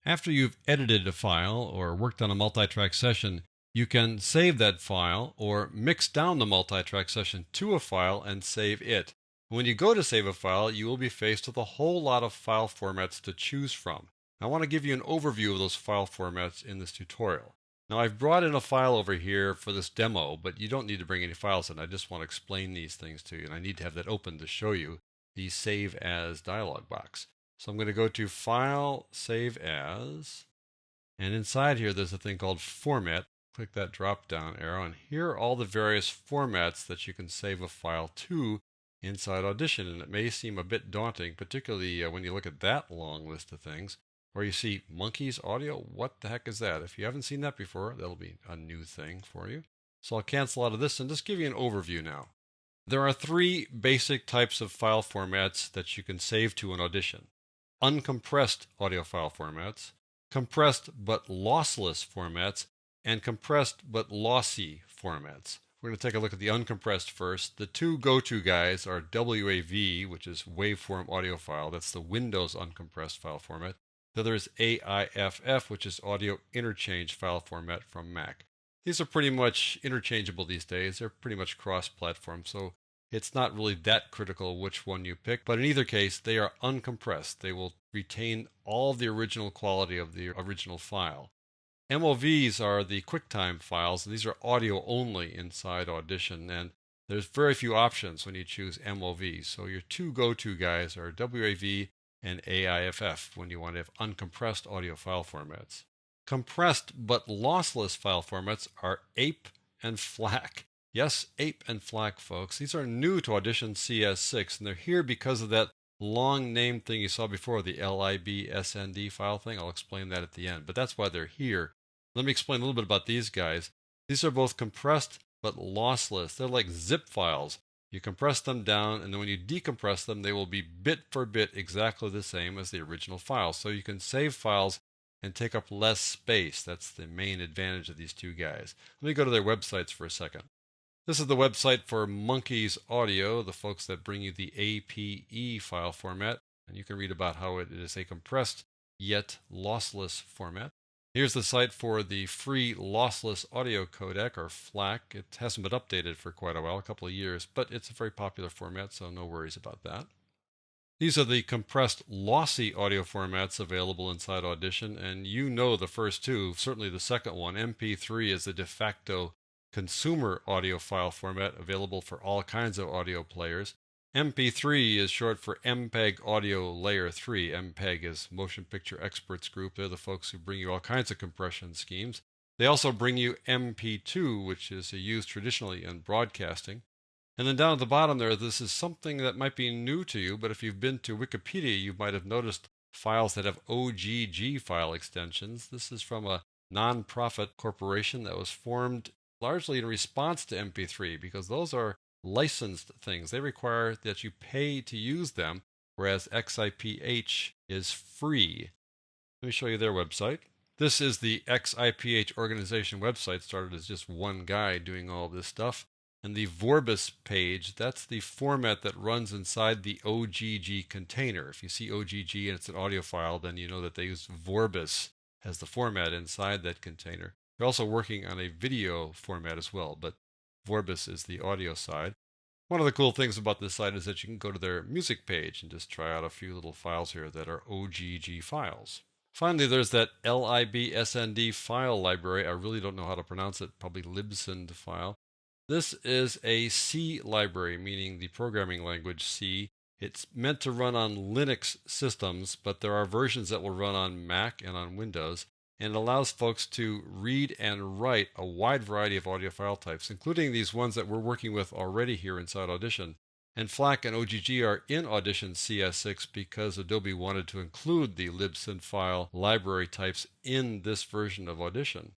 After you've edited a file or worked on a multi-track session, you can save that file or mix down the multi-track session to a file and save it. When you go to save a file, you will be faced with a whole lot of file formats to choose from. I want to give you an overview of those file formats in this tutorial. Now, I've brought in a file over here for this demo, but you don't need to bring any files in. I just want to explain these things to you, and I need to have that open to show you the Save As dialog box. So I'm going to go to File, Save As, and inside here there's a thing called Format. Click that drop-down arrow, and here are all the various formats that you can save a file to inside Audition. And it may seem a bit daunting, particularly when you look at that long list of things, or you see Monkeys Audio. What the heck is that? If you haven't seen that before, that'll be a new thing for you. So I'll cancel out of this and just give you an overview now. There are three basic types of file formats that you can save to in Audition: uncompressed audio file formats, compressed but lossless formats, and compressed but lossy formats. We're going to take a look at the uncompressed first. The two go-to guys are WAV, which is waveform audio file. That's the Windows uncompressed file format. The other is AIFF, which is audio interchange file format from Mac. These are pretty much interchangeable these days. They're pretty much cross-platform, so it's not really that critical which one you pick. But in either case, they are uncompressed. They will retain all of the original quality of the original file. MOVs are the QuickTime files, and these are audio only inside Audition, and there's very few options when you choose MOVs. So your two go-to guys are WAV and AIFF when you want to have uncompressed audio file formats. Compressed but lossless file formats are APE and FLAC. Yes, APE and FLAC, folks. These are new to Audition CS6, and they're here because of that long name thing you saw before, the LIBSND file thing. I'll explain that at the end, but that's why they're here. Let me explain a little bit about these guys. These are both compressed but lossless. They're like zip files. You compress them down, and then when you decompress them, they will be bit for bit exactly the same as the original file. So you can save files and take up less space. That's the main advantage of these two guys. Let me go to their websites for a second. This is the website for Monkeys Audio, the folks that bring you the APE file format, and you can read about how it is a compressed yet lossless format. Here's the site for the free lossless audio codec, or FLAC. It hasn't been updated for quite a while, a couple of years, but it's a very popular format, so no worries about that. These are the compressed lossy audio formats available inside Audition, and you know the first two, certainly the second one. MP3 is the de facto consumer audio file format available for all kinds of audio players. MP3 is short for MPEG Audio Layer 3. MPEG is Motion Picture Experts Group. They're the folks who bring you all kinds of compression schemes. They also bring you MP2, which is used traditionally in broadcasting. And then down at the bottom there, this is something that might be new to you, but if you've been to Wikipedia, you might have noticed files that have OGG file extensions. This is from a non-profit corporation that was formed largely in response to MP3, because those are licensed things. They require that you pay to use them, whereas XIPH is free. Let me show you their website. This is the XIPH organization website, started as just one guy doing all this stuff. And the Vorbis page, that's the format that runs inside the OGG container. If you see OGG and it's an audio file, then you know that they use Vorbis as the format inside that container. They're also working on a video format as well, but Vorbis is the audio side. One of the cool things about this site is that you can go to their music page and just try out a few little files here that are OGG files. Finally, there's that LIBSND file library. I really don't know how to pronounce it, probably libsnd file. This is a C library, meaning the programming language C. It's meant to run on Linux systems, but there are versions that will run on Mac and on Windows. And it allows folks to read and write a wide variety of audio file types, including these ones that we're working with already here inside Audition. And FLAC and OGG are in Audition CS6 because Adobe wanted to include the libsyn file library types in this version of Audition.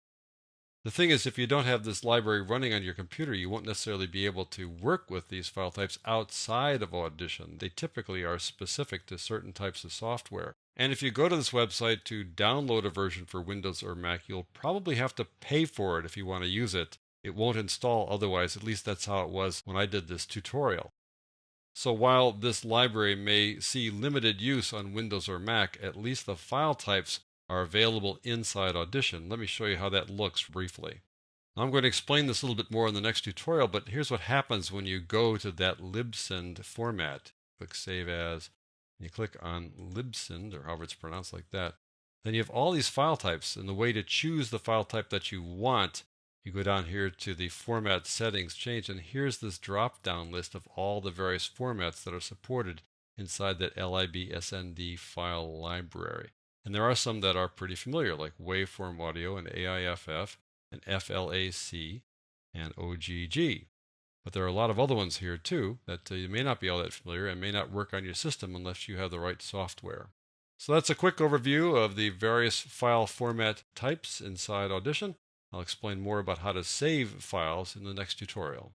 The thing is, if you don't have this library running on your computer, you won't necessarily be able to work with these file types outside of Audition. They typically are specific to certain types of software. And if you go to this website to download a version for Windows or Mac, you'll probably have to pay for it if you want to use it. It won't install otherwise. At least that's how it was when I did this tutorial. So while this library may see limited use on Windows or Mac, at least the file types are available inside Audition. Let me show you how that looks briefly. I'm going to explain this a little bit more in the next tutorial, but here's what happens when you go to that libsyn format. Click Save As, and you click on libsyn, or however it's pronounced like that. Then you have all these file types, and the way to choose the file type that you want, you go down here to the Format Settings Change, and here's this drop-down list of all the various formats that are supported inside that libsnd file library. And there are some that are pretty familiar, like waveform audio and AIFF, and FLAC, and OGG. But there are a lot of other ones here too that you may not be all that familiar and may not work on your system unless you have the right software. So that's a quick overview of the various file format types inside Audition. I'll explain more about how to save files in the next tutorial.